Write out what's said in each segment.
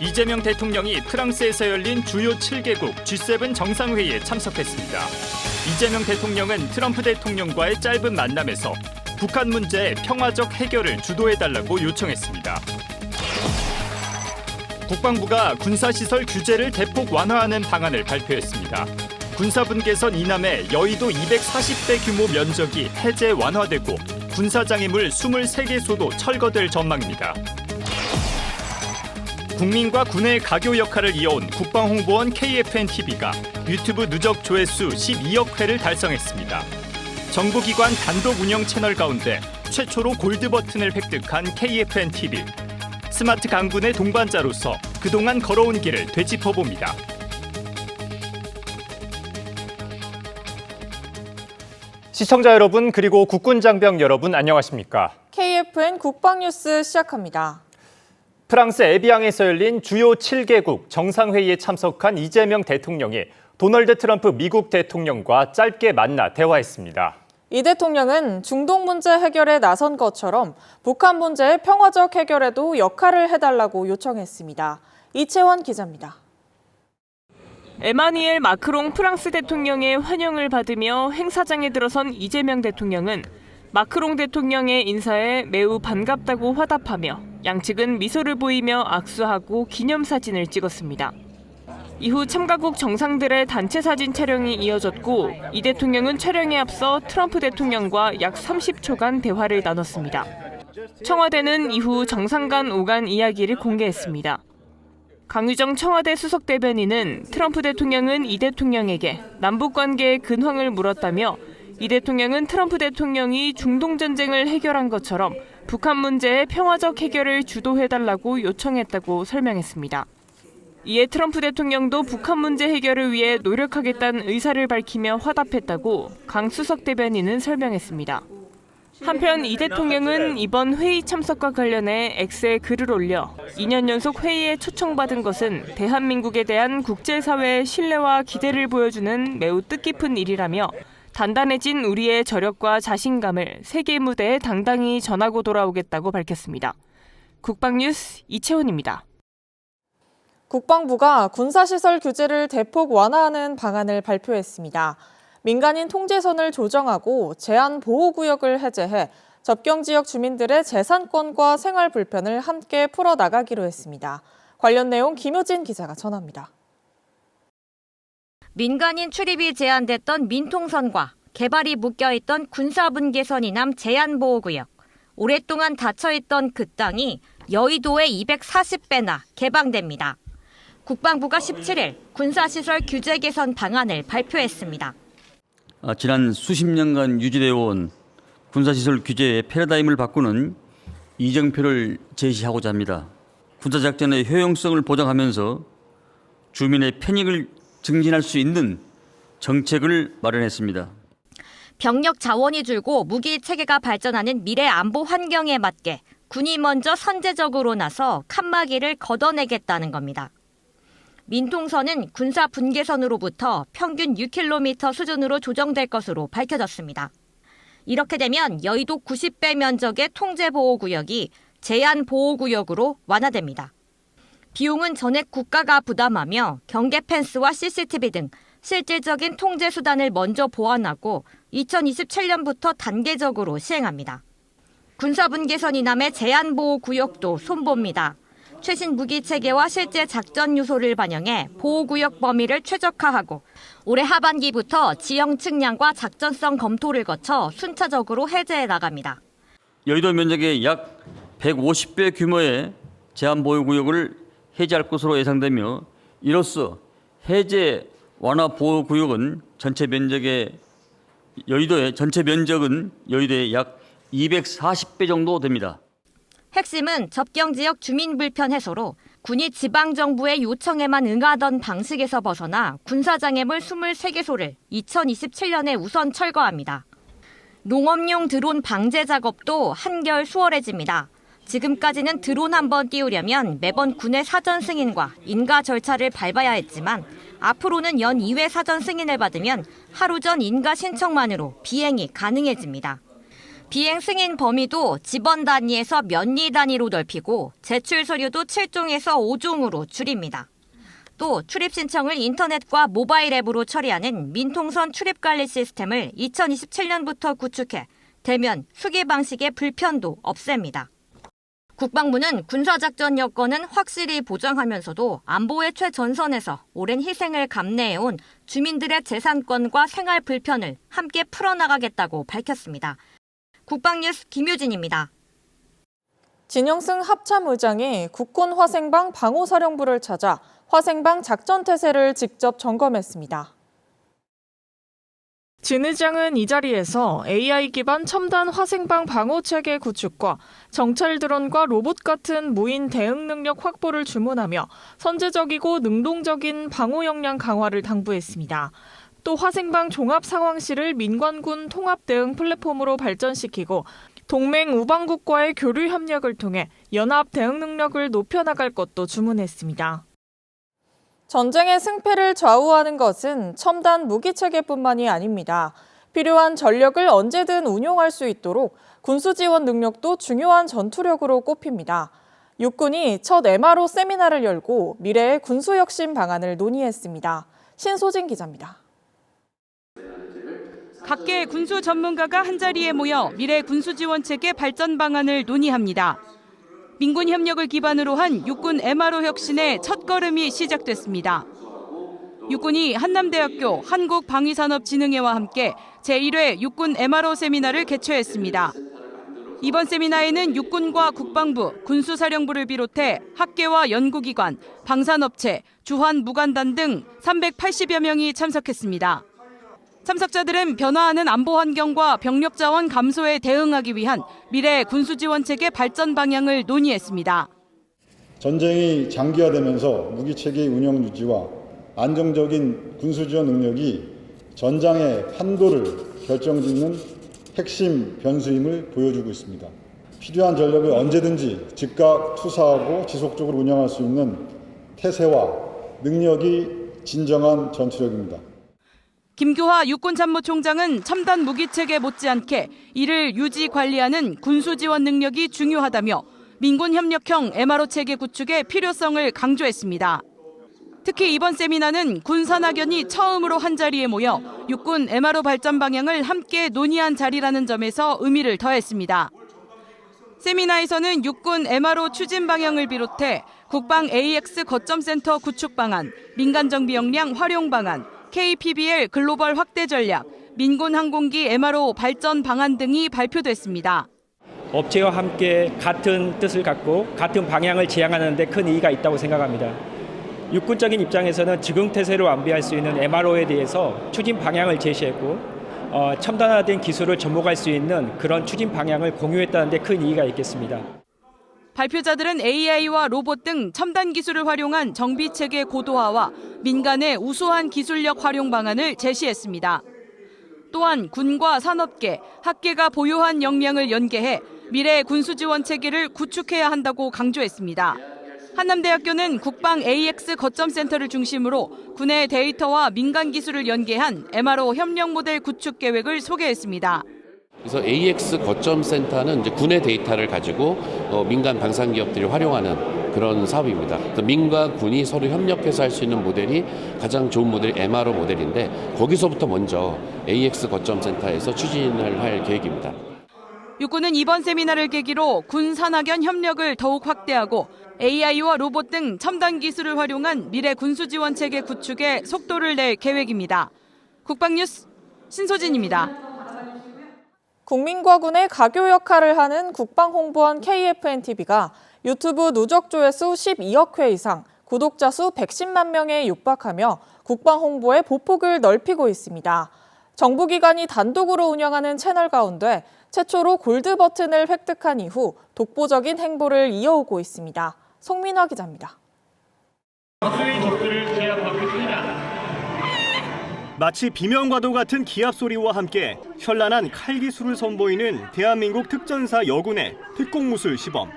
이재명 대통령이 프랑스에서 열린 주요 7개국 G7 정상회의에 참석했습니다. 이재명 대통령은 트럼프 대통령과의 짧은 만남에서 북한 문제의 평화적 해결을 주도해달라고 요청했습니다. 국방부가 군사시설 규제를 대폭 완화하는 방안을 발표했습니다. 군사분계선 이남의 여의도 240배 규모 면적이 해제 완화되고 군사장애물 23개소도 철거될 전망입니다. 국민과 군의 가교 역할을 이어온 국방홍보원 KFN-TV가 유튜브 누적 조회수 12억 회를 달성했습니다. 정부기관 단독 운영 채널 가운데 최초로 골드 버튼을 획득한 KFN-TV. 스마트 강군의 동반자로서 그동안 걸어온 길을 되짚어봅니다. 시청자 여러분 그리고 국군 장병 여러분 안녕하십니까? KFN 국방뉴스 시작합니다. 프랑스 에비앙에서 열린 주요 7개국 정상회의에 참석한 이재명 대통령이 도널드 트럼프 미국 대통령과 짧게 만나 대화했습니다. 이 대통령은 중동 문제 해결에 나선 것처럼 북한 문제의 평화적 해결에도 역할을 해달라고 요청했습니다. 이채원 기자입니다. 에마뉘엘 마크롱 프랑스 대통령의 환영을 받으며 행사장에 들어선 이재명 대통령은 마크롱 대통령의 인사에 매우 반갑다고 화답하며 양측은 미소를 보이며 악수하고 기념사진을 찍었습니다. 이후 참가국 정상들의 단체 사진 촬영이 이어졌고 이 대통령은 촬영에 앞서 트럼프 대통령과 약 30초간 대화를 나눴습니다. 청와대는 이후 정상 간 오간 이야기를 공개했습니다. 강유정 청와대 수석대변인은 트럼프 대통령은 이 대통령에게 남북관계의 근황을 물었다며 이 대통령은 트럼프 대통령이 중동 전쟁을 해결한 것처럼 북한 문제의 평화적 해결을 주도해달라고 요청했다고 설명했습니다. 이에 트럼프 대통령도 북한 문제 해결을 위해 노력하겠다는 의사를 밝히며 화답했다고 강 수석대변인은 설명했습니다. 한편 이 대통령은 이번 회의 참석과 관련해 X에 글을 올려 2년 연속 회의에 초청받은 것은 대한민국에 대한 국제사회의 신뢰와 기대를 보여주는 매우 뜻깊은 일이라며 단단해진 우리의 저력과 자신감을 세계 무대에 당당히 전하고 돌아오겠다고 밝혔습니다. 국방뉴스 이채원입니다. 국방부가 군사시설 규제를 대폭 완화하는 방안을 발표했습니다. 민간인 통제선을 조정하고 제한보호구역을 해제해 접경지역 주민들의 재산권과 생활 불편을 함께 풀어나가기로 했습니다. 관련 내용 김효진 기자가 전합니다. 민간인 출입이 제한됐던 민통선과 개발이 묶여있던 군사분계선 이남 제한보호구역. 오랫동안 닫혀있던 그 땅이 여의도의 240배나 개방됩니다. 국방부가 17일 군사시설 규제 개선 방안을 발표했습니다. 지난 수십 년간 유지되어 온 군사시설 규제의 패러다임을 바꾸는 이정표를 제시하고자 합니다. 군사작전의 효용성을 보장하면서 주민의 편익을 증진할 수 있는 정책을 마련했습니다. 병력 자원이 줄고 무기 체계가 발전하는 미래 안보 환경에 맞게 군이 먼저 선제적으로 나서 칸막이를 걷어내겠다는 겁니다. 민통선은 군사 분계선으로부터 평균 6km 수준으로 조정될 것으로 밝혀졌습니다. 이렇게 되면 여의도 90배 면적의 통제보호구역이 제한보호구역으로 완화됩니다. 비용은 전액 국가가 부담하며 경계 펜스와 CCTV 등 실질적인 통제 수단을 먼저 보완하고 2027년부터 단계적으로 시행합니다. 군사분계선 이남의 제한보호구역도 손봅니다. 최신 무기 체계와 실제 작전 요소를 반영해 보호구역 범위를 최적화하고 올해 하반기부터 지형 측량과 작전성 검토를 거쳐 순차적으로 해제해 나갑니다. 여의도 면적의 약 150배 규모의 제한보호구역을 해제할 것으로 예상되며 이로써 해제 완화 보호구역은 여의도의 약 240배 정도 됩니다. 핵심은 접경지역 주민 불편 해소로 군이 지방정부의 요청에만 응하던 방식에서 벗어나 군사장애물 23개소를 2027년에 우선 철거합니다. 농업용 드론 방제 작업도 한결 수월해집니다. 지금까지는 드론 한번 띄우려면 매번 군의 사전 승인과 인가 절차를 밟아야 했지만 앞으로는 연 2회 사전 승인을 받으면 하루 전 인가 신청만으로 비행이 가능해집니다. 비행 승인 범위도 지번 단위에서 면리 단위로 넓히고 제출 서류도 7종에서 5종으로 줄입니다. 또 출입 신청을 인터넷과 모바일 앱으로 처리하는 민통선 출입관리 시스템을 2027년부터 구축해 대면, 수기 방식의 불편도 없앱니다. 국방부는 군사작전 여건은 확실히 보장하면서도 안보의 최전선에서 오랜 희생을 감내해온 주민들의 재산권과 생활 불편을 함께 풀어나가겠다고 밝혔습니다. 국방뉴스 김유진입니다. 진영승 합참의장이 국군 화생방 방호사령부를 찾아 화생방 작전태세를 직접 점검했습니다. 진 의장은 이 자리에서 AI 기반 첨단 화생방 방호체계 구축과 정찰 드론과 로봇 같은 무인 대응 능력 확보를 주문하며 선제적이고 능동적인 방호 역량 강화를 당부했습니다. 또 화생방 종합 상황실을 민관군 통합 대응 플랫폼으로 발전시키고 동맹 우방국과의 교류 협력을 통해 연합 대응 능력을 높여나갈 것도 주문했습니다. 전쟁의 승패를 좌우하는 것은 첨단 무기체계뿐만이 아닙니다. 필요한 전력을 언제든 운용할 수 있도록 군수지원 능력도 중요한 전투력으로 꼽힙니다. 육군이 첫 MRO 세미나를 열고 미래의 군수혁신 방안을 논의했습니다. 신소진 기자입니다. 각계 군수 전문가가 한자리에 모여 미래 군수지원체계 발전 방안을 논의합니다. 민군 협력을 기반으로 한 육군 MRO 혁신의 첫걸음이 시작됐습니다. 육군이 한남대학교 한국방위산업진흥회와 함께 제1회 육군 MRO 세미나를 개최했습니다. 이번 세미나에는 육군과 국방부, 군수사령부를 비롯해 학계와 연구기관, 방산업체, 주한무관단 등 380여 명이 참석했습니다. 참석자들은 변화하는 안보 환경과 병력 자원 감소에 대응하기 위한 미래 군수지원체계 발전 방향을 논의했습니다. 전쟁이 장기화되면서 무기체계 운영 유지와 안정적인 군수지원 능력이 전장의 판도를 결정짓는 핵심 변수임을 보여주고 있습니다. 필요한 전력을 언제든지 즉각 투사하고 지속적으로 운영할 수 있는 태세와 능력이 진정한 전투력입니다. 김규하 육군참모총장은 첨단 무기체계 못지않게 이를 유지 관리하는 군수지원 능력이 중요하다며 민군 협력형 MRO 체계 구축의 필요성을 강조했습니다. 특히 이번 세미나는 군산학연이 처음으로 한자리에 모여 육군 MRO 발전 방향을 함께 논의한 자리라는 점에서 의미를 더했습니다. 세미나에서는 육군 MRO 추진 방향을 비롯해 국방 AX 거점센터 구축 방안, 민간 정비 역량 활용 방안, KPBL 글로벌 확대 전략, 민군 항공기 MRO 발전 방안 등이 발표됐습니다. 업체와 함께 같은 뜻을 갖고 같은 방향을 지향하는 데 큰 의의가 있다고 생각합니다. 육군적인 입장에서는 즉흥태세로 완비할 수 있는 MRO에 대해서 추진 방향을 제시했고 첨단화된 기술을 접목할 수 있는 그런 추진 방향을 공유했다는 데 큰 의의가 있겠습니다. 발표자들은 AI와 로봇 등 첨단 기술을 활용한 정비체계 고도화와 민간의 우수한 기술력 활용 방안을 제시했습니다. 또한 군과 산업계, 학계가 보유한 역량을 연계해 미래 군수지원 체계를 구축해야 한다고 강조했습니다. 한남대학교는 국방 AX 거점센터를 중심으로 군의 데이터와 민간 기술을 연계한 MRO 협력 모델 구축 계획을 소개했습니다. 그래서 AX 거점센터는 이제 군의 데이터를 가지고 민간 방산 기업들이 활용하는 그런 사업입니다. 그래서 민과 군이 서로 협력해서 할 수 있는 모델이 가장 좋은 모델이 MRO 모델인데 거기서부터 먼저 AX 거점센터에서 추진을 할 계획입니다. 육군은 이번 세미나를 계기로 군 산학연 협력을 더욱 확대하고 AI와 로봇 등 첨단 기술을 활용한 미래 군수지원 체계 구축에 속도를 낼 계획입니다. 국방뉴스 신소진입니다. 국민과 군의 가교 역할을 하는 국방홍보원 KFNTV가 유튜브 누적 조회수 12억 회 이상, 구독자 수 110만 명에 육박하며 국방홍보의 보폭을 넓히고 있습니다. 정부기관이 단독으로 운영하는 채널 가운데 최초로 골드 버튼을 획득한 이후 독보적인 행보를 이어오고 있습니다. 송민화 기자입니다. 마치 비명과도 같은 기합 소리와 함께 현란한 칼 기술을 선보이는 대한민국 특전사 여군의 특공무술 시범.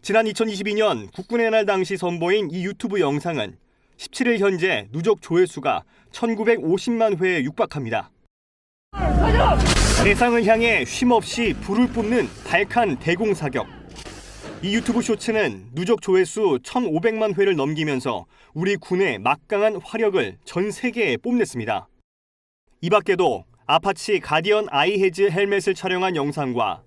지난 2022년 국군의 날 당시 선보인 이 유튜브 영상은 17일 현재 누적 조회수가 1950만 회에 육박합니다. 대상을 향해 쉼없이 불을 뿜는 발칸 대공사격. 이 유튜브 쇼츠는 누적 조회수 1,500만 회를 넘기면서 우리 군의 막강한 화력을 전 세계에 뽐냈습니다. 이 밖에도 아파치 가디언 아이헤즈 헬멧을 촬영한 영상과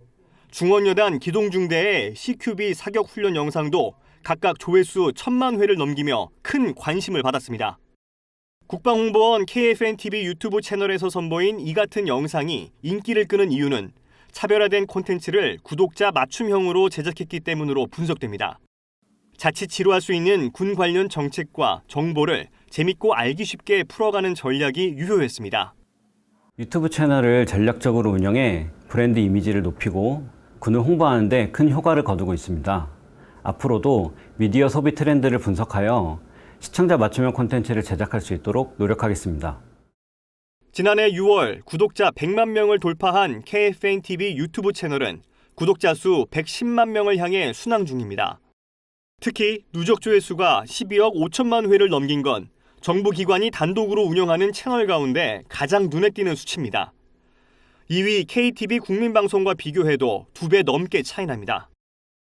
중원여단 기동중대의 CQB 사격 훈련 영상도 각각 조회수 1,000만 회를 넘기며 큰 관심을 받았습니다. 국방홍보원 KFNTV 유튜브 채널에서 선보인 이 같은 영상이 인기를 끄는 이유는 차별화된 콘텐츠를 구독자 맞춤형으로 제작했기 때문으로 분석됩니다. 자칫 지루할 수 있는 군 관련 정책과 정보를 재밌고 알기 쉽게 풀어가는 전략이 유효했습니다. 유튜브 채널을 전략적으로 운영해 브랜드 이미지를 높이고 군을 홍보하는 데 큰 효과를 거두고 있습니다. 앞으로도 미디어 소비 트렌드를 분석하여 시청자 맞춤형 콘텐츠를 제작할 수 있도록 노력하겠습니다. 지난해 6월 구독자 100만 명을 돌파한 KFNTV 유튜브 채널은 구독자 수 110만 명을 향해 순항 중입니다. 특히 누적 조회수가 12억 5천만 회를 넘긴 건 정부 기관이 단독으로 운영하는 채널 가운데 가장 눈에 띄는 수치입니다. 2위 KTV 국민방송과 비교해도 2배 넘게 차이납니다.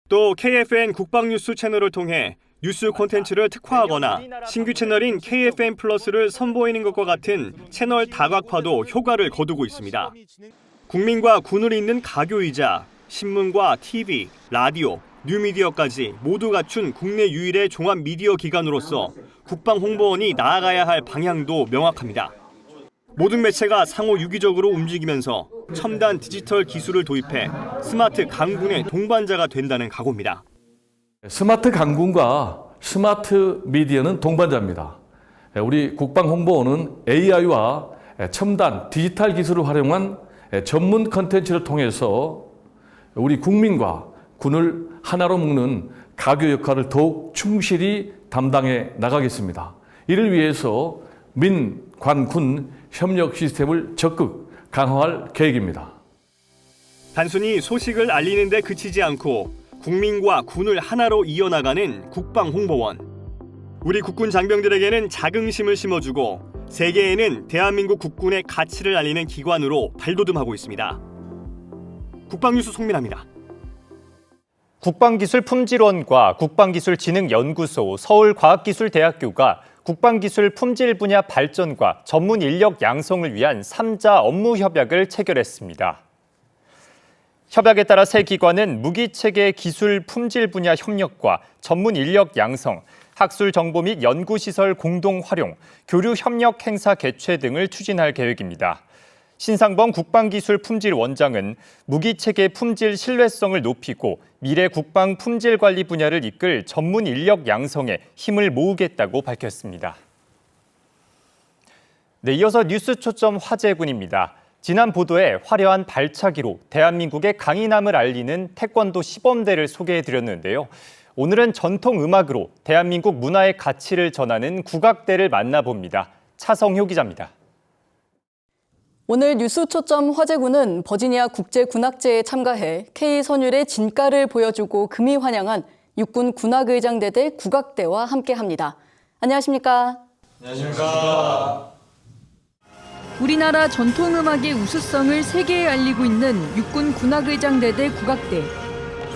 또 KFN 국방뉴스 채널을 통해 뉴스 콘텐츠를 특화하거나 신규 채널인 KFN 플러스를 선보이는 것과 같은 채널 다각화도 효과를 거두고 있습니다. 국민과 군을 잇는 가교이자 신문과 TV, 라디오, 뉴미디어까지 모두 갖춘 국내 유일의 종합 미디어 기관으로서 국방홍보원이 나아가야 할 방향도 명확합니다. 모든 매체가 상호 유기적으로 움직이면서 첨단 디지털 기술을 도입해 스마트 강군의 동반자가 된다는 각오입니다. 스마트 강군과 스마트 미디어는 동반자입니다. 우리 국방홍보원은 AI와 첨단 디지털 기술을 활용한 전문 컨텐츠를 통해서 우리 국민과 군을 하나로 묶는 가교 역할을 더욱 충실히 담당해 나가겠습니다. 이를 위해서 민, 관, 군 협력 시스템을 적극 강화할 계획입니다. 단순히 소식을 알리는 데 그치지 않고 국민과 군을 하나로 이어나가는 국방홍보원. 우리 국군 장병들에게는 자긍심을 심어주고 세계에는 대한민국 국군의 가치를 알리는 기관으로 발돋움하고 있습니다. 국방뉴스 송민아입니다. 국방기술 품질원과 국방기술진흥연구소, 서울과학기술대학교가 국방기술 품질 분야 발전과 전문 인력 양성을 위한 3자 업무 협약을 체결했습니다. 협약에 따라 세 기관은 무기체계 기술 품질 분야 협력과 전문 인력 양성, 학술 정보 및 연구시설 공동 활용, 교류 협력 행사 개최 등을 추진할 계획입니다. 신상범 국방기술품질원장은 무기체계 품질 신뢰성을 높이고 미래 국방 품질 관리 분야를 이끌 전문 인력 양성에 힘을 모으겠다고 밝혔습니다. 네, 이어서 뉴스 초점 화제군입니다. 지난 보도에 화려한 발차기로 대한민국의 강인함을 알리는 태권도 시범대를 소개해드렸는데요. 오늘은 전통 음악으로 대한민국 문화의 가치를 전하는 국악대를 만나봅니다. 차성효 기자입니다. 오늘 뉴스 초점 화제군은 버지니아 국제군악제에 참가해 K 선율의 진가를 보여주고 금이 환영한 육군 군악의장대대 국악대와 함께합니다. 안녕하십니까? 안녕하십니까? 우리나라 전통음악의 우수성을 세계에 알리고 있는 육군 군악의장대대 국악대.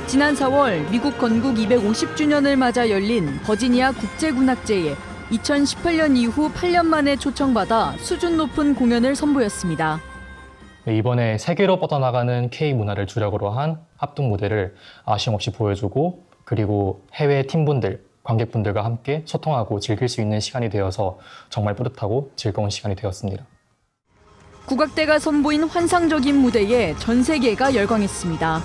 지난 4월 미국 건국 250주년을 맞아 열린 버지니아 국제군악제에 2018년 이후 8년 만에 초청받아 수준 높은 공연을 선보였습니다. 이번에 세계로 뻗어나가는 K-문화를 주력으로 한 합동 무대를 아쉬움없이 보여주고 그리고 해외 팀분들, 관객분들과 함께 소통하고 즐길 수 있는 시간이 되어서 정말 뿌듯하고 즐거운 시간이 되었습니다. 국악대가 선보인 환상적인 무대에 전 세계가 열광했습니다.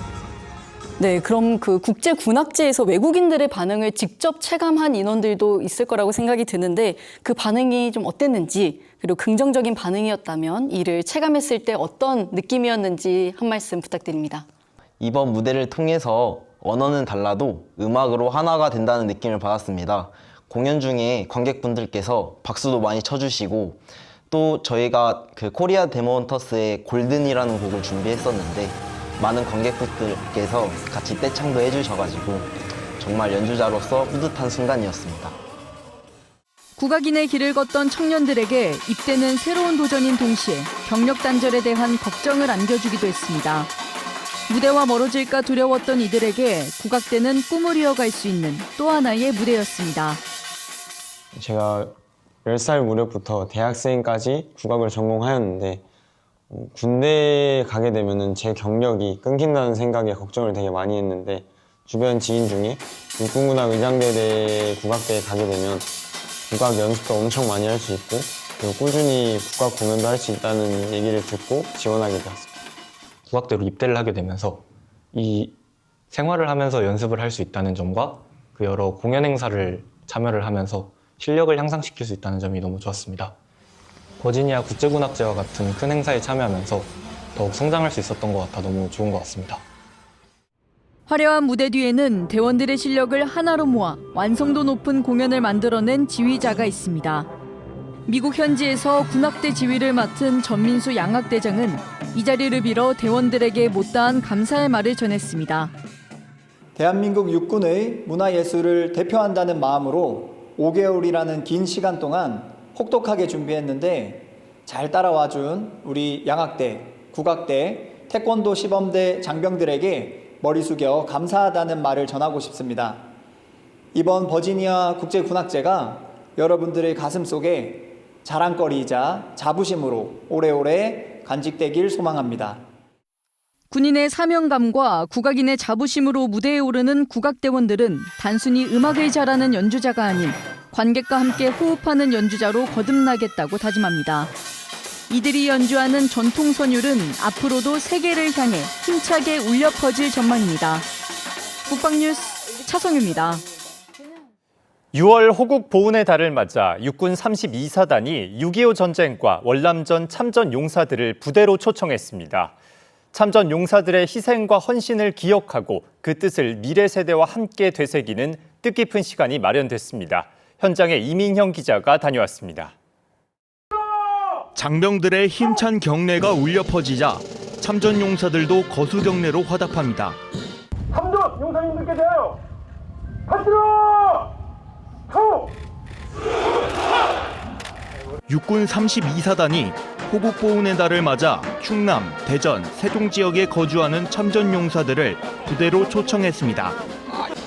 네, 그럼 그 국제군악제에서 외국인들의 반응을 직접 체감한 인원들도 있을 거라고 생각이 드는데 그 반응이 좀 어땠는지 그리고 긍정적인 반응이었다면 이를 체감했을 때 어떤 느낌이었는지 한 말씀 부탁드립니다. 이번 무대를 통해서 언어는 달라도 음악으로 하나가 된다는 느낌을 받았습니다. 공연 중에 관객분들께서 박수도 많이 쳐주시고 또 저희가 그 코리아 데모헌터스의 골든이라는 곡을 준비했었는데 많은 관객분들께서 같이 떼창도 해주셔가지고 정말 연주자로서 뿌듯한 순간이었습니다. 국악인의 길을 걷던 청년들에게 입대는 새로운 도전인 동시에 경력 단절에 대한 걱정을 안겨주기도 했습니다. 무대와 멀어질까 두려웠던 이들에게 국악대는 꿈을 이어갈 수 있는 또 하나의 무대였습니다. 제가 10살 무렵부터 대학생까지 국악을 전공하였는데 군대에 가게 되면 제 경력이 끊긴다는 생각에 걱정을 되게 많이 했는데 주변 지인 중에 육군군악 의장대대 국악대에 가게 되면 국악 연습도 엄청 많이 할 수 있고 그리고 꾸준히 국악 공연도 할 수 있다는 얘기를 듣고 지원하게 되었습니다. 국악대로 입대를 하게 되면서 이 생활을 하면서 연습을 할 수 있다는 점과 그 여러 공연 행사를 참여를 하면서 실력을 향상시킬 수 있다는 점이 너무 좋았습니다. 버지니아 국제군악제와 같은 큰 행사에 참여하면서 더욱 성장할 수 있었던 것 같아 너무 좋은 것 같습니다. 화려한 무대 뒤에는 대원들의 실력을 하나로 모아 완성도 높은 공연을 만들어낸 지휘자가 있습니다. 미국 현지에서 군악대 지휘를 맡은 전민수 양악대장은 이 자리를 빌어 대원들에게 못다한 감사의 말을 전했습니다. 대한민국 육군의 문화예술을 대표한다는 마음으로 5개월이라는 긴 시간 동안 혹독하게 준비했는데 잘 따라와준 우리 양악대, 국악대, 태권도 시범대 장병들에게 머리 숙여 감사하다는 말을 전하고 싶습니다. 이번 버지니아 국제군악제가 여러분들의 가슴 속에 자랑거리이자 자부심으로 오래오래 간직되길 소망합니다. 군인의 사명감과 국악인의 자부심으로 무대에 오르는 국악대원들은 단순히 음악을 잘하는 연주자가 아닌 관객과 함께 호흡하는 연주자로 거듭나겠다고 다짐합니다. 이들이 연주하는 전통 선율은 앞으로도 세계를 향해 힘차게 울려 퍼질 전망입니다. 국방뉴스 차성유입니다. 6월 호국 보훈의 달을 맞아 육군 32사단이 6.25 전쟁과 월남전 참전 용사들을 부대로 초청했습니다. 참전 용사들의 희생과 헌신을 기억하고 그 뜻을 미래 세대와 함께 되새기는 뜻깊은 시간이 마련됐습니다. 현장에 이민형 기자가 다녀왔습니다. 장병들의 힘찬 경례가 울려 퍼지자 참전 용사들도 거수 경례로 화답합니다. 참전 용사님들께 대하여 파트너! 육군 32사단이 호국 보훈의 달을 맞아 충남, 대전, 세종 지역에 거주하는 참전 용사들을 부대로 초청했습니다.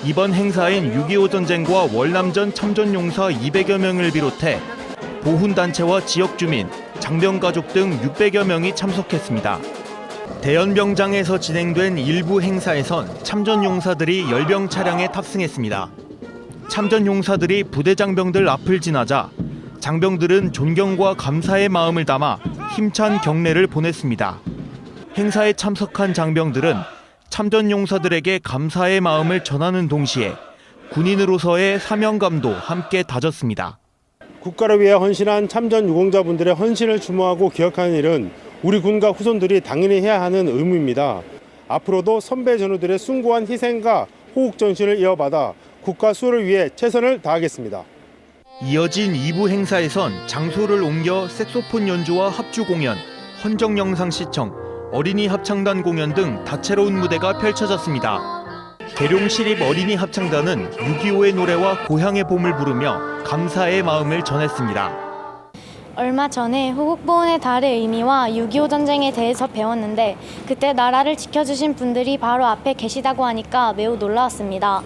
이번 행사엔 6.25 전쟁과 월남전 참전 용사 200여 명을 비롯해 보훈단체와 지역 주민, 장병 가족 등 600여 명이 참석했습니다. 대연병장에서 진행된 일부 행사에선 참전 용사들이 열병 차량에 탑승했습니다. 참전 용사들이 부대 장병들 앞을 지나자 장병들은 존경과 감사의 마음을 담아 힘찬 경례를 보냈습니다. 행사에 참석한 장병들은 참전 용사들에게 감사의 마음을 전하는 동시에 군인으로서의 사명감도 함께 다졌습니다. 국가를 위해 헌신한 참전 유공자분들의 헌신을 추모하고 기억하는 일은 우리 군과 후손들이 당연히 해야 하는 의무입니다. 앞으로도 선배 전우들의 숭고한 희생과 호국전신을 이어받아 국가 수호를 위해 최선을 다하겠습니다. 이어진 2부 행사에선 장소를 옮겨 색소폰 연주와 합주 공연, 헌정 영상 시청, 어린이 합창단 공연 등 다채로운 무대가 펼쳐졌습니다. 계룡시립 어린이 합창단은 6.25의 노래와 고향의 봄을 부르며 감사의 마음을 전했습니다. 얼마 전에 호국보훈의 달의 의미와 6.25 전쟁에 대해서 배웠는데 그때 나라를 지켜주신 분들이 바로 앞에 계시다고 하니까 매우 놀라웠습니다.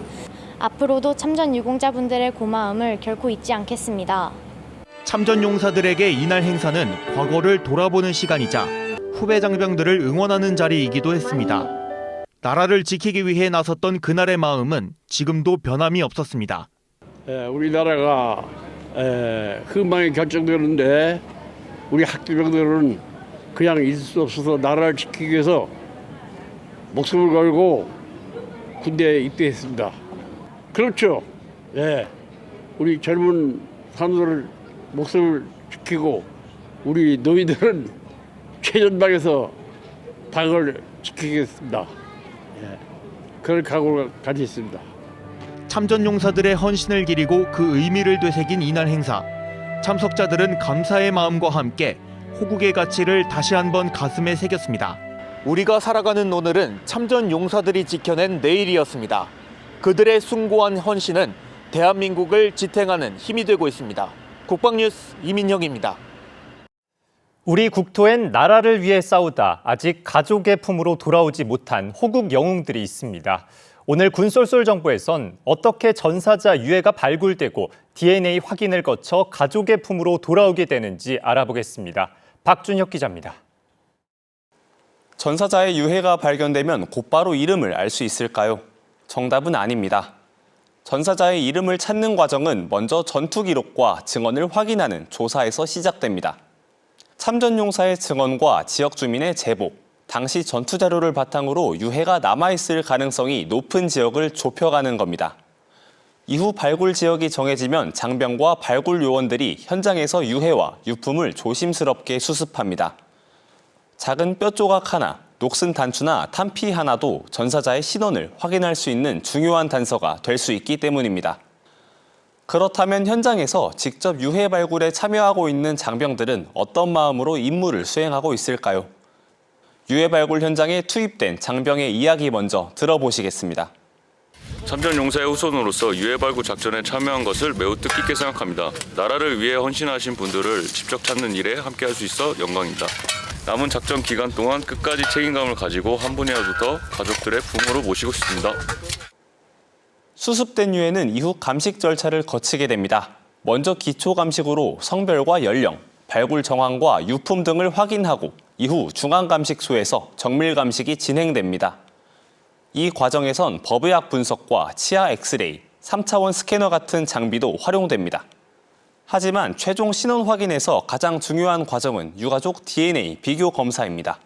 앞으로도 참전 유공자분들의 고마움을 결코 잊지 않겠습니다. 참전 용사들에게 이날 행사는 과거를 돌아보는 시간이자 후배 장병들을 응원하는 자리이기도 했습니다. 나라를 지키기 위해 나섰던 그날의 마음은 지금도 변함이 없었습니다. 우리나라가 흥망이 결정되는데 우리 학교병들은 그냥 있을 수 없어서 나라를 지키기 위해서 목숨을 걸고 군대에 입대했습니다. 그렇죠. 우리 젊은 사람들 목숨을 지키고 우리 노인들은 최전방에서 당을 지키겠습니다. 그런 각오를 가지고 있습니다. 참전 용사들의 헌신을 기리고 그 의미를 되새긴 이날 행사. 참석자들은 감사의 마음과 함께 호국의 가치를 다시 한번 가슴에 새겼습니다. 우리가 살아가는 오늘은 참전 용사들이 지켜낸 내일이었습니다. 그들의 숭고한 헌신은 대한민국을 지탱하는 힘이 되고 있습니다. 국방뉴스 이민혁입니다. 우리 국토엔 나라를 위해 싸우다 아직 가족의 품으로 돌아오지 못한 호국 영웅들이 있습니다. 오늘 군쏠쏠 정보에선 어떻게 전사자 유해가 발굴되고 DNA 확인을 거쳐 가족의 품으로 돌아오게 되는지 알아보겠습니다. 박준혁 기자입니다. 전사자의 유해가 발견되면 곧바로 이름을 알 수 있을까요? 정답은 아닙니다. 전사자의 이름을 찾는 과정은 먼저 전투 기록과 증언을 확인하는 조사에서 시작됩니다. 참전용사의 증언과 지역 주민의 제보, 당시 전투 자료를 바탕으로 유해가 남아있을 가능성이 높은 지역을 좁혀가는 겁니다. 이후 발굴 지역이 정해지면 장병과 발굴 요원들이 현장에서 유해와 유품을 조심스럽게 수습합니다. 작은 뼈 조각 하나, 녹슨 단추나 탄피 하나도 전사자의 신원을 확인할 수 있는 중요한 단서가 될 수 있기 때문입니다. 그렇다면 현장에서 직접 유해 발굴에 참여하고 있는 장병들은 어떤 마음으로 임무를 수행하고 있을까요? 유해 발굴 현장에 투입된 장병의 이야기 먼저 들어보시겠습니다. 참전용사의 후손으로서 유해 발굴 작전에 참여한 것을 매우 뜻깊게 생각합니다. 나라를 위해 헌신하신 분들을 직접 찾는 일에 함께할 수 있어 영광입니다. 남은 작전 기간 동안 끝까지 책임감을 가지고 한 분이라도 더 가족들의 부모로 모시고 싶습니다. 수습된 유해는 이후 감식 절차를 거치게 됩니다. 먼저 기초 감식으로 성별과 연령, 발굴 정황과 유품 등을 확인하고 이후 중앙 감식소에서 정밀 감식이 진행됩니다. 이 과정에선 버브약 분석과 치아 엑스레이, 3차원 스캐너 같은 장비도 활용됩니다. 하지만 최종 신원 확인에서 가장 중요한 과정은 유가족 DNA 비교 검사입니다.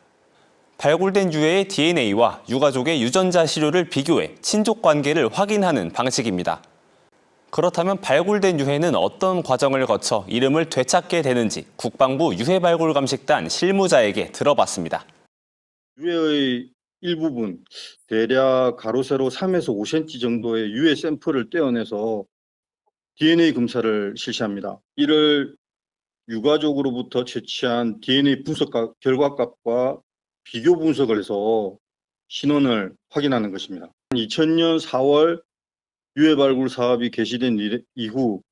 발굴된 유해의 DNA와 유가족의 유전자 시료를 비교해 친족 관계를 확인하는 방식입니다. 그렇다면 발굴된 유해는 어떤 과정을 거쳐 이름을 되찾게 되는지 국방부 유해발굴감식단 실무자에게 들어봤습니다. 유해의 일부분, 대략 가로 세로 3에서 5cm 정도의 유해 샘플을 떼어내서 DNA 검사를 실시합니다. 이를 유가족으로부터 채취한 DNA 분석 결과값과 비교 분석을 해서 신원을 확인하는 것입니다. 2000년 4월 유해 발굴 사업이 개시된 이후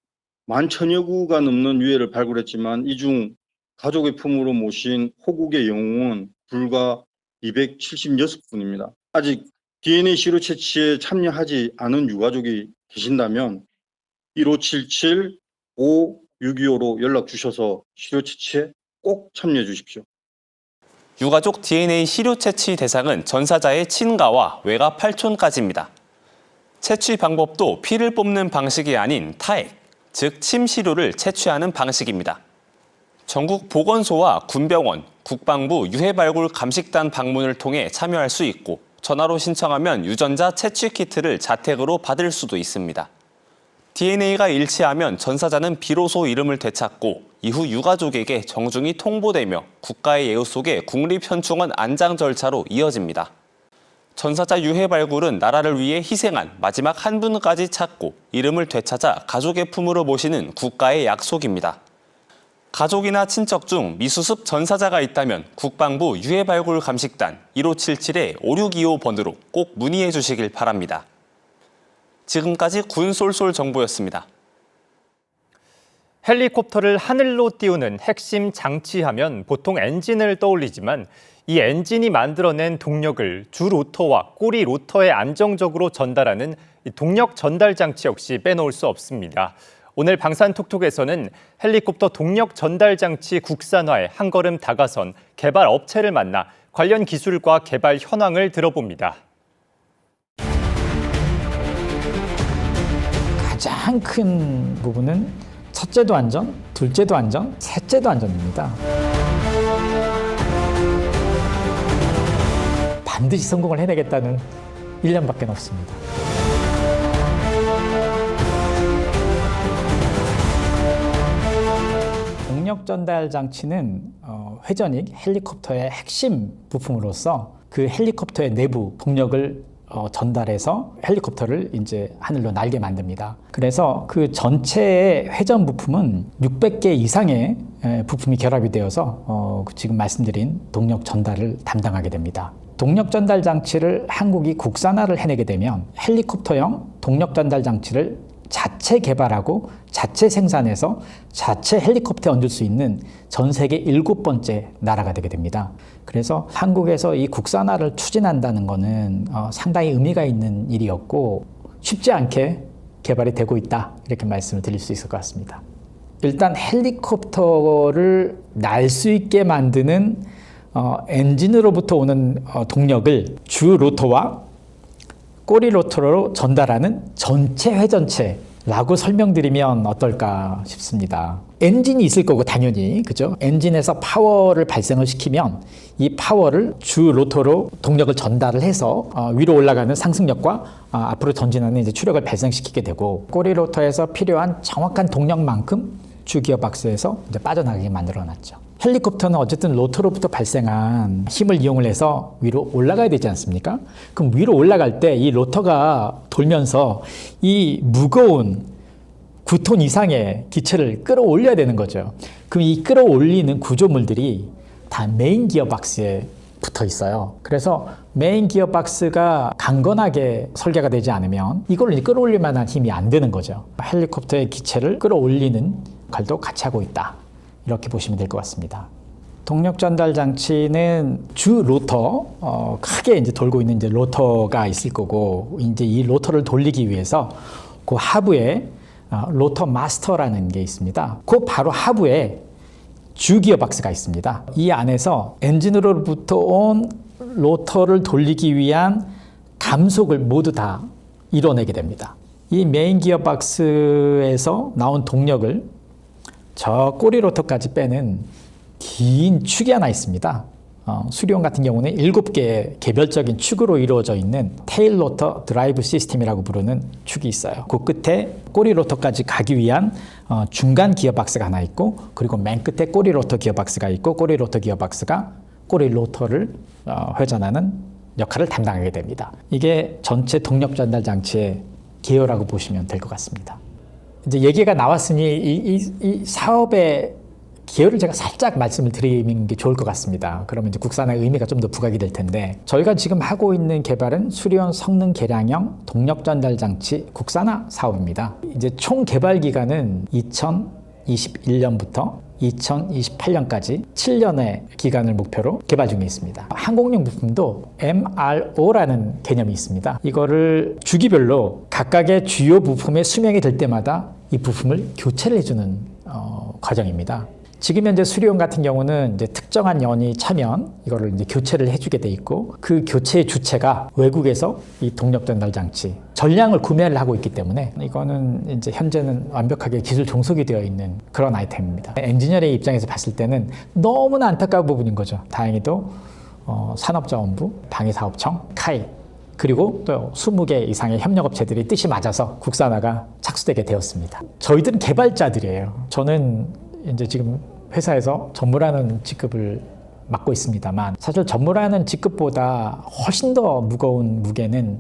11,000여 구가 넘는 유해를 발굴했지만 이 중 가족의 품으로 모신 호국의 영웅은 불과 276분입니다. 아직 DNA 시료 채취에 참여하지 않은 유가족이 계신다면 1577-5625로 연락 주셔서 시료 채취에 꼭 참여해 주십시오. 유가족 DNA 시료 채취 대상은 전사자의 친가와 외가 8촌까지입니다. 채취 방법도 피를 뽑는 방식이 아닌 타액, 즉 침 시료를 채취하는 방식입니다. 전국 보건소와 군병원, 국방부 유해발굴 감식단 방문을 통해 참여할 수 있고 전화로 신청하면 유전자 채취 키트를 자택으로 받을 수도 있습니다. DNA가 일치하면 전사자는 비로소 이름을 되찾고 이후 유가족에게 정중히 통보되며 국가의 예우 속에 국립현충원 안장 절차로 이어집니다. 전사자 유해 발굴은 나라를 위해 희생한 마지막 한 분까지 찾고 이름을 되찾아 가족의 품으로 모시는 국가의 약속입니다. 가족이나 친척 중 미수습 전사자가 있다면 국방부 유해발굴 감식단 1577-5625번으로 꼭 문의해 주시길 바랍니다. 지금까지 군쏠쏠 정보였습니다. 헬리콥터를 하늘로 띄우는 핵심 장치하면 보통 엔진을 떠올리지만 이 엔진이 만들어낸 동력을 주 로터와 꼬리 로터에 안정적으로 전달하는 동력 전달 장치 역시 빼놓을 수 없습니다. 오늘 방산톡톡에서는 헬리콥터 동력 전달 장치 국산화에 한 걸음 다가선 개발 업체를 만나 관련 기술과 개발 현황을 들어봅니다. 가장 큰 부분은 첫째도 안전, 둘째도 안전, 셋째도 안전입니다. 반드시 성공을 해내겠다는 1년밖에 없습니다. 동력 전달 장치는 회전익 헬리콥터의 핵심 부품으로서 그 헬리콥터의 내부 동력을 전달해서 헬리콥터를 이제 하늘로 날게 만듭니다. 그래서 그 전체의 회전 부품은 600개 이상의 부품이 결합이 되어서 지금 말씀드린 동력 전달을 담당하게 됩니다. 동력 전달 장치를 한국이 국산화를 해내게 되면 헬리콥터형 동력 전달 장치를 자체 개발하고 자체 생산해서 자체 헬리콥터에 얹을 수 있는 전 세계 7번째 나라가 되게 됩니다. 그래서 한국에서 이 국산화를 추진한다는 것은 상당히 의미가 있는 일이었고 쉽지 않게 개발이 되고 있다, 이렇게 말씀을 드릴 수 있을 것 같습니다. 일단 헬리콥터를 날 수 있게 만드는 엔진으로부터 오는 동력을 주 로터와 꼬리 로터로 전달하는 전체 회전체라고 설명드리면 어떨까 싶습니다. 엔진이 있을 거고 당연히, 그죠? 엔진에서 파워를 발생을 시키면 이 파워를 주 로터로 동력을 전달을 해서 위로 올라가는 상승력과 앞으로 전진하는 이제 추력을 발생시키게 되고, 꼬리 로터에서 필요한 정확한 동력만큼 주 기어박스에서 이제 빠져나가게 만들어놨죠. 헬리콥터는 어쨌든 로터로부터 발생한 힘을 이용을 해서 위로 올라가야 되지 않습니까? 그럼 위로 올라갈 때 이 로터가 돌면서 이 무거운 9톤 이상의 기체를 끌어올려야 되는 거죠. 그럼 이 끌어올리는 구조물들이 다 메인 기어박스에 붙어 있어요. 그래서 메인 기어박스가 강건하게 설계가 되지 않으면 이걸 끌어올릴 만한 힘이 안 되는 거죠. 헬리콥터의 기체를 끌어올리는 역할도 같이 하고 있다, 이렇게 보시면 될 것 같습니다. 동력 전달 장치는 주 로터, 크게 이제 돌고 있는 이제 로터가 있을 거고, 이제 이 로터를 돌리기 위해서 그 하부에 로터 마스터라는 게 있습니다. 그 바로 하부에 주 기어박스가 있습니다. 이 안에서 엔진으로부터 온 로터를 돌리기 위한 감속을 모두 다 이뤄내게 됩니다. 이 메인 기어박스에서 나온 동력을 저 꼬리 로터까지 빼는 긴 축이 하나 있습니다. 수리온 같은 경우는 7개의 개별적인 축으로 이루어져 있는 테일 로터 드라이브 시스템이라고 부르는 축이 있어요. 그 끝에 꼬리 로터까지 가기 위한 중간 기어박스가 하나 있고, 그리고 맨 끝에 꼬리 로터 기어박스가 있고, 꼬리 로터 기어박스가 꼬리 로터를 회전하는 역할을 담당하게 됩니다. 이게 전체 동력 전달 장치의 개요라고 보시면 될 것 같습니다. 이제 얘기가 나왔으니 이 사업의 기여를 제가 살짝 말씀을 드리는 게 좋을 것 같습니다. 그러면 이제 국산화의 의미가 좀 더 부각이 될 텐데, 저희가 지금 하고 있는 개발은 수리온 성능 개량형 동력 전달 장치 국산화 사업입니다. 이제 총 개발 기간은 2021년부터 2028년까지 7년의 기간을 목표로 개발 중에 있습니다. 항공용 부품도 MRO라는 개념이 있습니다. 이거를 주기별로 각각의 주요 부품의 수명이 될 때마다 이 부품을 교체를 해주는 과정입니다. 지금 현재 수리온 같은 경우는 이제 특정한 연이 차면 이거를 이제 교체를 해주게 돼 있고, 그 교체의 주체가 외국에서 이 동력 전달 장치 전량을 구매를 하고 있기 때문에 이거는 이제 현재는 완벽하게 기술 종속이 되어 있는 그런 아이템입니다. 엔지니어의 입장에서 봤을 때는 너무나 안타까운 부분인 거죠. 다행히도 산업자원부, 방위사업청, 카이, 그리고 또 20개 이상의 협력업체들이 뜻이 맞아서 국산화가 착수되게 되었습니다. 저희들은 개발자들이에요. 저는 이제 지금 회사에서 전무라는 직급을 맡고 있습니다만, 사실 전무라는 직급보다 훨씬 더 무거운 무게는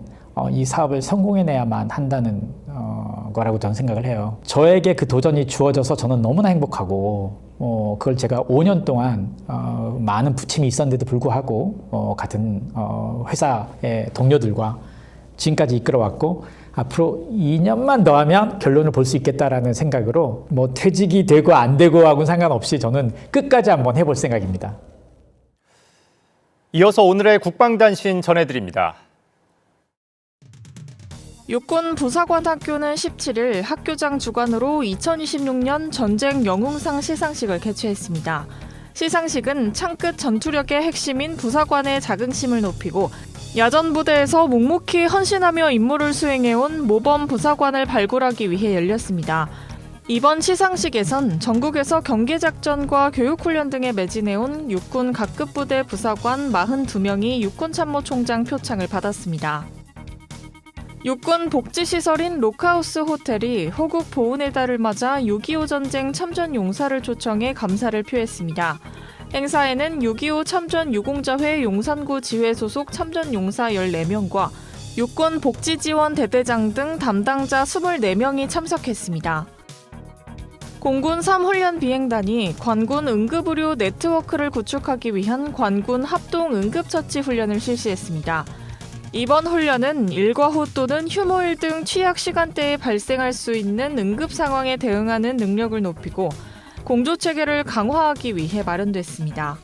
이 사업을 성공해내야만 한다는 거라고 저는 생각을 해요. 저에게 그 도전이 주어져서 저는 너무나 행복하고, 그걸 제가 5년 동안 많은 부침이 있었는데도 불구하고 같은 회사의 동료들과 지금까지 이끌어왔고, 앞으로 2년만 더 하면 결론을 볼 수 있겠다라는 생각으로 뭐 퇴직이 되고 안 되고 하고는 상관없이 저는 끝까지 한번 해볼 생각입니다. 이어서 오늘의 국방단신 전해드립니다. 육군 부사관학교는 17일 학교장 주관으로 2026년 전쟁 영웅상 시상식을 개최했습니다. 시상식은 창끝 전투력의 핵심인 부사관의 자긍심을 높이고, 야전 부대에서 묵묵히 헌신하며 임무를 수행해온 모범 부사관을 발굴하기 위해 열렸습니다. 이번 시상식에선 전국에서 경계작전과 교육훈련 등에 매진해온 육군 각급 부대 부사관 42명이 육군참모총장 표창을 받았습니다. 육군 복지시설인 로크하우스 호텔이 호국 보훈의 달을 맞아 6.25 전쟁 참전 용사를 초청해 감사를 표했습니다. 행사에는 6.25 참전 유공자회 용산구 지회 소속 참전 용사 14명과 육군 복지지원 대대장 등 담당자 24명이 참석했습니다. 공군 3훈련 비행단이 관군 응급의료 네트워크를 구축하기 위한 관군 합동 응급처치 훈련을 실시했습니다. 이번 훈련은 일과후 또는 휴무일 등 취약 시간대에 발생할 수 있는 응급 상황에 대응하는 능력을 높이고 공조 체계를 강화하기 위해 마련됐습니다.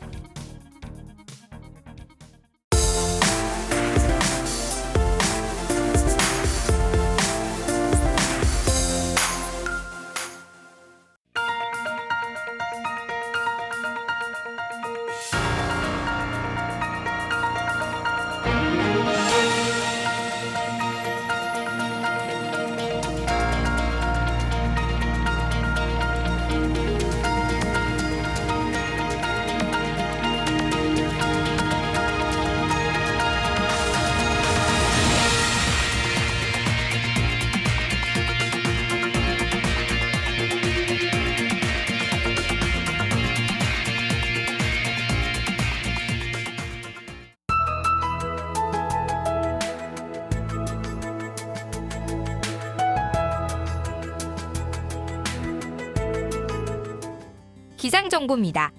기상정보입니다.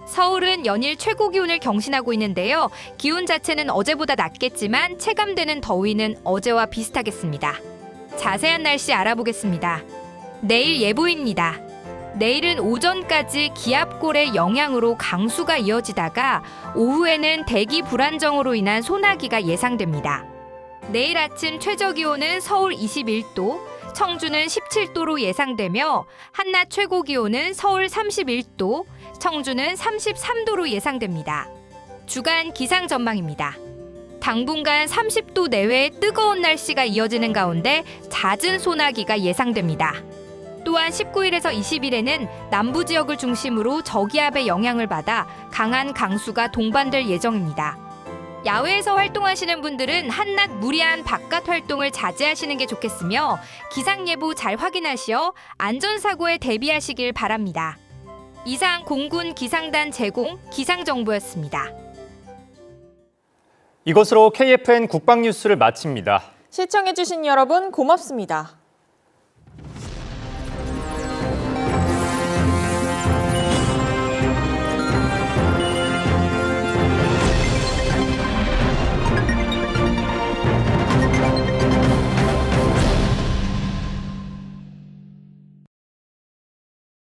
서울은 연일 최고 기온을 경신하고 있는데요. 기온 자체는 어제보다 낮겠지만 체감되는 더위는 어제와 비슷하겠습니다. 자세한 날씨 알아보겠습니다. 내일 예보입니다. 내일은 오전까지 기압골의 영향으로 강수가 이어지다가 오후에는 대기 불안정으로 인한 소나기가 예상됩니다. 내일 아침 최저기온은 서울 21도, 청주는 17도로 예상되며 한낮 최고 기온은 서울 31도, 청주는 33도로 예상됩니다. 주간 기상 전망입니다. 당분간 30도 내외의 뜨거운 날씨가 이어지는 가운데 잦은 소나기가 예상됩니다. 또한 19일에서 20일에는 남부 지역을 중심으로 저기압의 영향을 받아 강한 강수가 동반될 예정입니다. 야외에서 활동하시는 분들은 한낮 무리한 바깥 활동을 자제하시는 게 좋겠으며 기상예보 잘 확인하시어 안전사고에 대비하시길 바랍니다. 이상 공군 기상단 제공 기상정보였습니다. 이것으로 KFN 국방뉴스를 마칩니다. 시청해주신 여러분 고맙습니다.